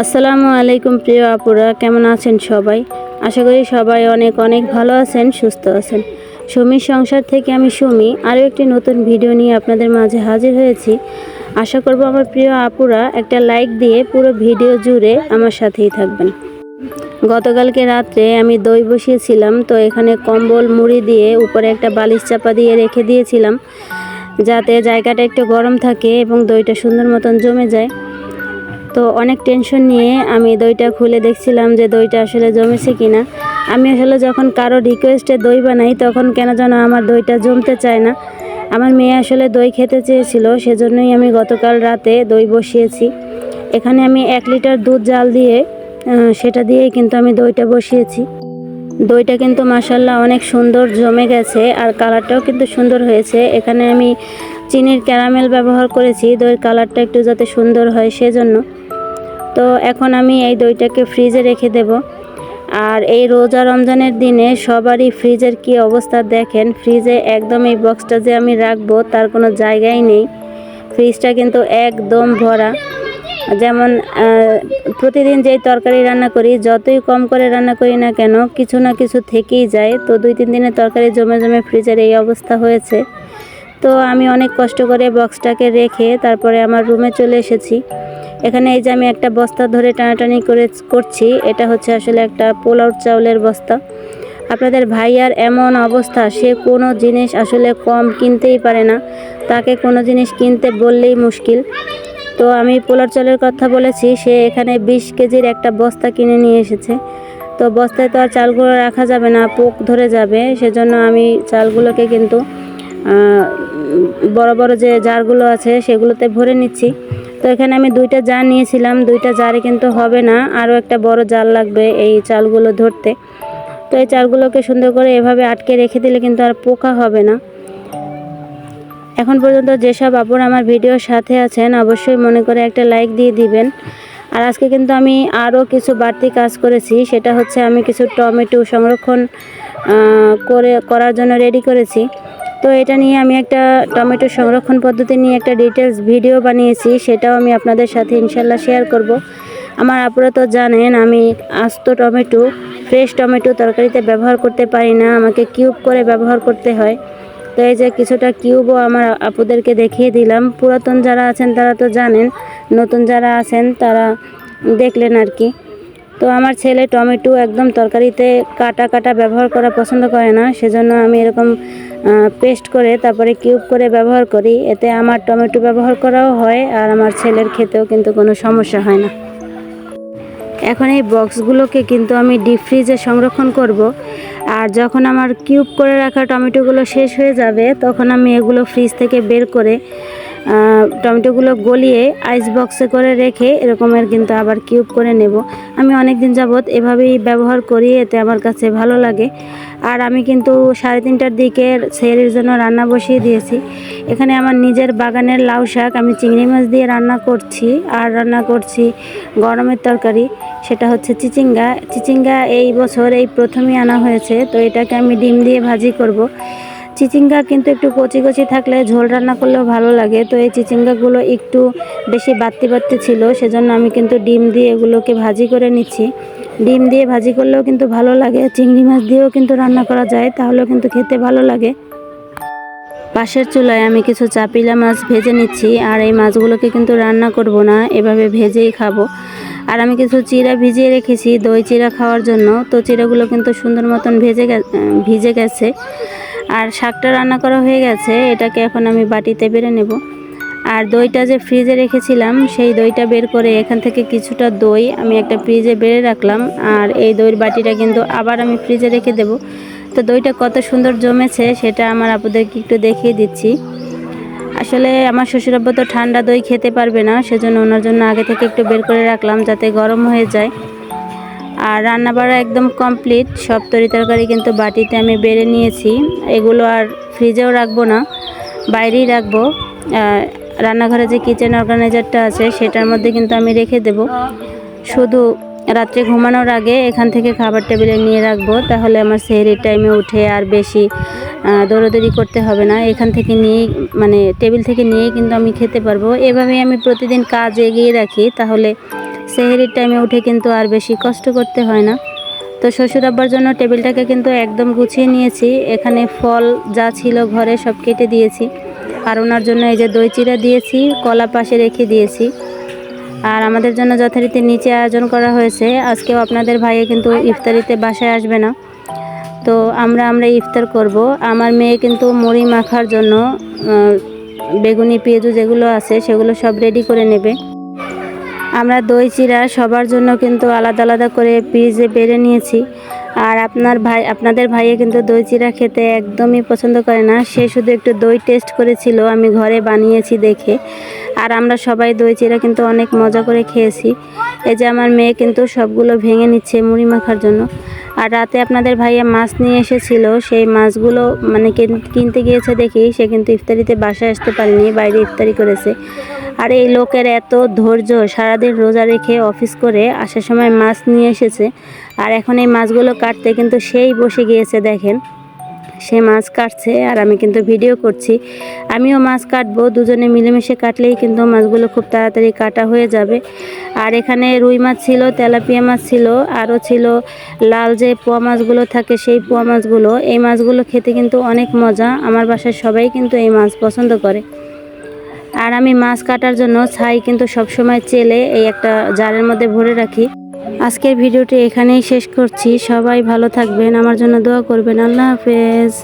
আসসালামু আলাইকুম প্রিয় আপুরা, কেমন আছেন সবাই? আশা করি সবাই অনেক অনেক ভালো আছেন, সুস্থ আছেন। সুমির সংসার থেকে আমি সুমি আরও একটি নতুন ভিডিও নিয়ে আপনাদের মাঝে হাজির হয়েছি। আশা করব আমার প্রিয় আপুরা একটা লাইক দিয়ে পুরো ভিডিও জুড়ে আমার সাথেই থাকবেন। গতকালকে রাত্রে আমি দই বসিয়েছিলাম, তো এখানে কম্বল মুড়ি দিয়ে উপরে একটা বালিশ চাপা দিয়ে রেখে দিয়েছিলাম, যাতে জায়গাটা একটু গরম থাকে এবং দইটা সুন্দর মতন জমে যায়। তো অনেক টেনশন নিয়ে আমি দইটা খুলে দেখছিলাম যে দইটা আসলে জমেছে কিনা। আমি আসলে যখন কারো রিকোয়েস্টে দই বানাই তখন কেন যেন আমার দইটা জমতে চায় না। আমার মেয়ে আসলে দই খেতে চেয়েছিল, সেজন্যই আমি গতকাল রাতে দই বসিয়েছি। এখানে আমি 1 লিটার দুধ জাল দিয়ে সেটা দিয়েই কিন্তু আমি দইটা বসিয়েছি। দইটা কিন্তু মাশাল্লাহ অনেক সুন্দর জমে গেছে, আর কালারটাও কিন্তু সুন্দর হয়েছে। এখানে আমি চিনির ক্যারামেল ব্যবহার করেছি দইয়ের কালারটা একটু যাতে সুন্দর হয় সেজন্য। তো এখন আমি এই দইটাকে ফ্রিজে রেখে দেব। আর এই রোজা রমজানের দিনে সবারই ফ্রিজের কি অবস্থা দেখেন। ফ্রিজে একদম এই বক্সটা যে আমি রাখবো তার কোনো জায়গাই নেই। ফ্রিজটা কিন্তু একদম ভরা। যেমন প্রতিদিন যেই তরকারি রান্না করি, যতই কম করে রান্না করি না কেন, কিছু না কিছু থেকেই যায়। তো 2-3 দিনের তরকারি জমে জমে ফ্রিজের এই অবস্থা হয়েছে। তো আমি অনেক কষ্ট করে বক্সটাকে রেখে তারপরে আমার রুমে চলে এসেছি। এখানে এই যে আমি একটা বস্তা ধরে টানাটানি করছি, এটা হচ্ছে আসলে একটা পোলাও চাউলের বস্তা। আপনাদের ভাইয়ার এমন অবস্থা, সে কোনো জিনিস আসলে কম কিনতেই পারে না, তাকে কোনো জিনিস কিনতে বললেই মুশকিল। তো আমি পোলাও চালের কথা বলেছি, সে এখানে 20 কেজির একটা বস্তা কিনে নিয়ে এসেছে। তো বস্তায় তো আর চালগুলো রাখা যাবে না, পোক ধরে যাবে। সেজন্য আমি চালগুলোকে কিন্তু বড় বড় যে জারগুলো আছে সেগুলোতে ভরে নিচ্ছি। তো এখানে আমি 2টা জার নিয়েছিলাম, 2টা জারে কিন্তু হবে না, আরও একটা বড় জার লাগবে এই চালগুলো ধরতে। তো এই চালগুলোকে সুন্দর করে এভাবে আটকে রেখে দিলে কিন্তু আর পোকা হবে না। এখন পর্যন্ত যেসব আপুরা আমার ভিডিওর সাথে আছেন অবশ্যই মনে করে একটা লাইক দিয়ে দিবেন। আর আজকে কিন্তু আমি আরও কিছু বাড়তি কাজ করেছি, সেটা হচ্ছে আমি কিছু টমেটো সংরক্ষণ করার জন্য রেডি করেছি। তো এটা নিয়ে আমি একটা টমেটো সংরক্ষণ পদ্ধতি নিয়ে একটা ডিটেলস ভিডিও বানিয়েছি, সেটাও আমি আপনাদের সাথে ইনশাল্লাহ শেয়ার করব। আমার আপুরা তো জানেন আমি আস্ত টমেটো, ফ্রেশ টমেটো তরকারিতে ব্যবহার করতে পারি না, আমাকে কিউব করে ব্যবহার করতে হয়। তো এই যে কিছুটা কিউবও আমার আপুদেরকে দেখিয়ে দিলাম। পুরাতন যারা আছেন তারা তো জানেন, নতুন যারা আছেন তারা দেখলেন আর কি। তো আমার ছেলে টমেটো একদম তরকারিতে কাটা কাটা ব্যবহার করা পছন্দ করে না, সেজন্য আমি এরকম পেস্ট করে তারপরে কিউব করে ব্যবহার করি। এতে আমার টমেটো ব্যবহার করাও হয় আর আমার ছেলের খেতেও কিন্তু কোনো সমস্যা হয় না। এখন এই বক্সগুলোকে কিন্তু আমি ডিপ ফ্রিজে সংরক্ষণ করব। আর যখন আমার কিউব করে রাখা টমেটোগুলো শেষ হয়ে যাবে তখন আমি এগুলো ফ্রিজ থেকে বের করে টমেটোগুলো গলিয়ে আইস বক্সে করে রেখে এরকমের কিন্তু আবার কিউব করে নেব। আমি অনেক দিন যাবত এভাবেই ব্যবহার করি, এতে আমার কাছে ভালো লাগে। আর আমি কিন্তু 3:30টার দিকে সেহরির জন্য রান্না বসিয়ে দিয়েছি। এখানে আমার নিজের বাগানের লাউ শাক আমি চিংড়ি মাছ দিয়ে রান্না করছি, আর রান্না করছি গরমের তরকারি, সেটা হচ্ছে চিচিঙ্গা। চিচিঙ্গা এই বছর এই প্রথমই আনা হয়েছে, তো এটাকে আমি ডিম দিয়ে ভাজি করব। চিচিঙ্গা কিন্তু একটু কচি কচি থাকলে ঝোল রান্না করলেও ভালো লাগে। তো এই চিচিঙ্গাগুলো একটু বেশি বাড়তি বাড়তি ছিল, সেজন্য আমি কিন্তু ডিম দিয়ে এগুলোকে ভাজি করে নিচ্ছি। ডিম দিয়ে ভাজি করলেও কিন্তু ভালো লাগে, চিংড়ি মাছ দিয়েও কিন্তু রান্না করা যায়, তাহলেও কিন্তু খেতে ভালো লাগে। পাশের চুলায় আমি কিছু চাপিলা মাছ ভেজে নিচ্ছি, আর এই মাছগুলোকে কিন্তু রান্না করব না, এভাবে ভেজেই খাবো। আর আমি কিছু চিড়া ভিজিয়ে রেখেছি দই চিড়া খাওয়ার জন্য। তো চিড়াগুলো কিন্তু সুন্দর মতন ভিজে গেছে। আর শাকটা রান্না করা হয়ে গেছে, এটাকে এখন আমি বাটিতে বেড়ে নেব। আর দইটা যে ফ্রিজে রেখেছিলাম সেই দইটা বের করে এখান থেকে কিছুটা দই আমি একটা ফ্রিজে বেড়ে রাখলাম, আর এই দইয়ের বাটিটা কিন্তু আবার আমি ফ্রিজে রেখে দেব। তো দইটা কত সুন্দর জমেছে সেটা আমার আপুদেরকে একটু দেখিয়ে দিচ্ছি। আসলে আমার শ্বশুরাব্বা তো ঠান্ডা দই খেতে পারবে না, সেজন্য ওনার জন্য আগে থেকে একটু বের করে রাখলাম যাতে গরম হয়ে যায়। আর রান্না বাড়া একদম কমপ্লিট, সব তরকারি কিন্তু বাটিতে আমি বেড়ে নিয়েছি। এগুলো আর ফ্রিজেও রাখবো না, বাইরেই রাখবো। রান্নাঘরে যে কিচেন অর্গানাইজারটা আছে সেটার মধ্যে কিন্তু আমি রেখে দেব। শুধু রাত্রে ঘুমানোর আগে এখান থেকে খাবার টেবিলে নিয়ে রাখবো, তাহলে আমার সেহরির টাইমে উঠে আর বেশি দৌড়াদৌড়ি করতে হবে না। এখান থেকে নিয়েই টেবিল থেকে নিয়েই কিন্তু আমি খেতে পারবো। এভাবেই আমি প্রতিদিন কাজ এগিয়ে রাখি, তাহলে সেহরির টাইমে উঠে কিন্তু আর বেশি কষ্ট করতে হয় না। তো শ্বশুর আব্বার জন্য টেবিলটাকে কিন্তু একদম গুছিয়ে নিয়েছি। এখানে ফল যা ছিল ঘরে সব কেটে দিয়েছি। আর ওনার জন্য এই যে দই চিড়া দিয়েছি, কলা পাশে রেখে দিয়েছি। আর আমাদের জন্য যথারীতি নিচে আয়োজন করা হয়েছে। আজকেও আপনাদের ভাইয়ে কিন্তু ইফতারিতে বাসায় আসবে না, তো আমরা ইফতার করব। আমার মেয়ে কিন্তু মুড়ি মাখার জন্য বেগুনি পেঁয়াজু যেগুলো আছে সেগুলো সব রেডি করে নেবে। আমরা দই চিড়া সবার জন্য কিন্তু আলাদা আলাদা করে পিসে বেড়ে নিয়েছি। আর আপনাদের ভাইয়ে কিন্তু দই চিড়া খেতে একদমই পছন্দ করে না, সে শুধু একটু দই টেস্ট করেছিল আমি ঘরে বানিয়েছি দেখে। আর আমরা সবাই দই চিড়া কিন্তু অনেক মজা করে খেয়েছি। এই যে আমার মেয়ে কিন্তু সবগুলো ভেঙে নিচ্ছে মুড়ি মাখার জন্য। আর রাতে আপনাদের ভাইয়া মাছ নিয়ে এসেছিল, সেই মাছগুলো মানে কিনতে গিয়েছে দেখি সে কিন্তু ইফতারিতে বাসায় আসতে পারেনি, বাইরে ইফতারি করেছে। আর এই লোকের এত ধৈর্য, সারাদিন রোজা রেখে অফিস করে আসার সময় মাছ নিয়ে এসেছে। আর এখন এই মাছগুলো কাটতে কিন্তু সেই বসে গিয়েছে, দেখেন সে মাছ কাটছে আর আমি কিন্তু ভিডিও করছি। আমিও মাছ কাটবো, দুজনে মিলেমিশে কাটলেই কিন্তু মাছগুলো খুব তাড়াতাড়ি কাটা হয়ে যাবে। আর এখানে রুই মাছ ছিল, তেলাপিয়া মাছ ছিল, আরও ছিল লাল যে পোয়া মাছগুলো থাকে সেই পোয়া মাছগুলো। এই মাছগুলো খেতে কিন্তু অনেক মজা, আমার বাসায় সবাই কিন্তু এই মাছ পছন্দ করে। আর আমি মাছ কাটার জন্য ছাই কিন্তু সবসময় চেলে এই একটা জারের মধ্যে ভরে রাখি। আজকের ভিডিওটি এখানেই শেষ করছি। সবাই ভালো থাকবেন, আমার জন্য দোয়া করবেন। আল্লাহ হাফেজ।